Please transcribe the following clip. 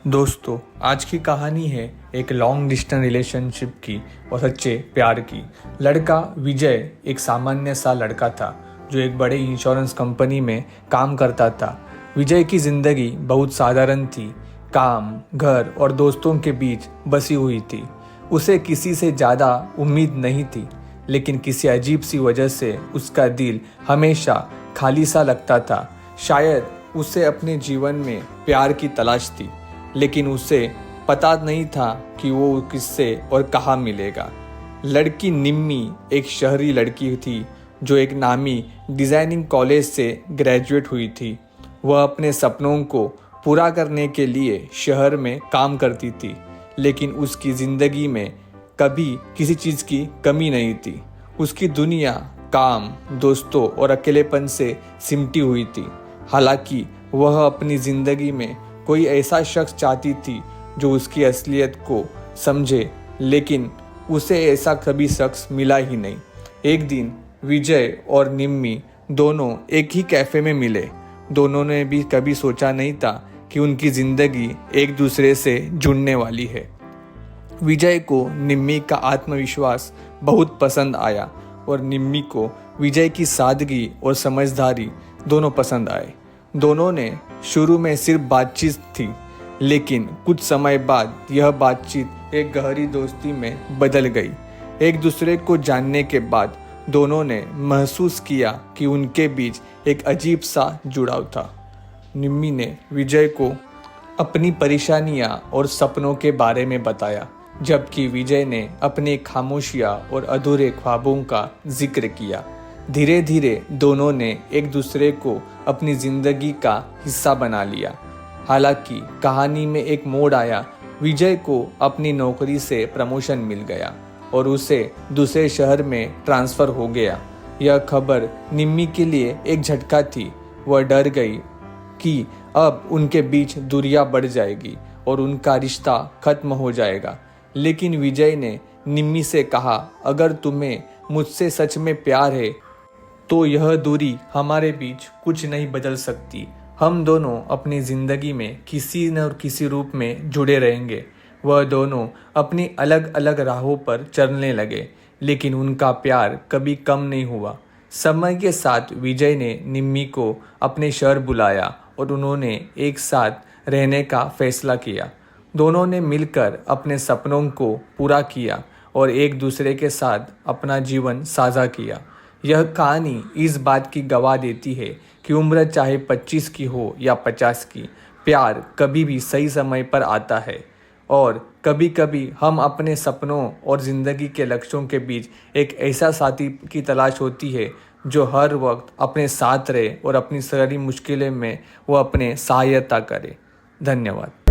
दोस्तों, आज की कहानी है एक लॉन्ग डिस्टेंस रिलेशनशिप की और सच्चे प्यार की। लड़का विजय एक सामान्य सा लड़का था जो एक बड़े इंश्योरेंस कंपनी में काम करता था। विजय की ज़िंदगी बहुत साधारण थी, काम, घर और दोस्तों के बीच बसी हुई थी। उसे किसी से ज़्यादा उम्मीद नहीं थी, लेकिन किसी अजीब सी वजह से उसका दिल हमेशा खाली सा लगता था। शायद उसे अपने जीवन में प्यार की तलाश थी, लेकिन उसे पता नहीं था कि वो किससे और कहाँ मिलेगा। लड़की निम्मी एक शहरी लड़की थी जो एक नामी डिज़ाइनिंग कॉलेज से ग्रेजुएट हुई थी। वह अपने सपनों को पूरा करने के लिए शहर में काम करती थी, लेकिन उसकी ज़िंदगी में कभी किसी चीज़ की कमी नहीं थी। उसकी दुनिया काम, दोस्तों और अकेलेपन से सिमटी हुई थी। हालांकि वह अपनी ज़िंदगी में कोई ऐसा शख्स चाहती थी जो उसकी असलियत को समझे, लेकिन उसे ऐसा कभी शख्स मिला ही नहीं। एक दिन विजय और निम्मी दोनों एक ही कैफ़े में मिले। दोनों ने भी कभी सोचा नहीं था कि उनकी ज़िंदगी एक दूसरे से जुड़ने वाली है। विजय को निम्मी का आत्मविश्वास बहुत पसंद आया और निम्मी को विजय की सादगी और समझदारी दोनों पसंद आए। दोनों ने शुरू में सिर्फ बातचीत थी, लेकिन कुछ समय बाद यह बातचीत एक गहरी दोस्ती में बदल गई। एक दूसरे को जानने के बाद दोनों ने महसूस किया कि उनके बीच एक अजीब सा जुड़ाव था। निम्मी ने विजय को अपनी परेशानियां और सपनों के बारे में बताया, जबकि विजय ने अपनी खामोशियां और अधूरे ख्वाबों का जिक्र किया। धीरे धीरे दोनों ने एक दूसरे को अपनी ज़िंदगी का हिस्सा बना लिया। हालांकि कहानी में एक मोड़ आया। विजय को अपनी नौकरी से प्रमोशन मिल गया और उसे दूसरे शहर में ट्रांसफ़र हो गया। यह खबर निम्मी के लिए एक झटका थी। वह डर गई कि अब उनके बीच दूरियां बढ़ जाएगी और उनका रिश्ता खत्म हो जाएगा। लेकिन विजय ने निम्मी से कहा, अगर तुम्हें मुझसे सच में प्यार है तो यह दूरी हमारे बीच कुछ नहीं बदल सकती। हम दोनों अपनी ज़िंदगी में किसी न किसी रूप में जुड़े रहेंगे। वह दोनों अपनी अलग अलग राहों पर चलने लगे, लेकिन उनका प्यार कभी कम नहीं हुआ। समय के साथ विजय ने निम्मी को अपने शहर बुलाया और उन्होंने एक साथ रहने का फैसला किया। दोनों ने मिलकर अपने सपनों को पूरा किया और एक दूसरे के साथ अपना जीवन साझा किया। यह कहानी इस बात की गवाह देती है कि उम्र चाहे 25 की हो या 50 की, प्यार कभी भी सही समय पर आता है। और कभी कभी हम अपने सपनों और ज़िंदगी के लक्ष्यों के बीच एक ऐसा साथी की तलाश होती है जो हर वक्त अपने साथ रहे और अपनी सारी मुश्किलें में वो अपने सहायता करे। धन्यवाद।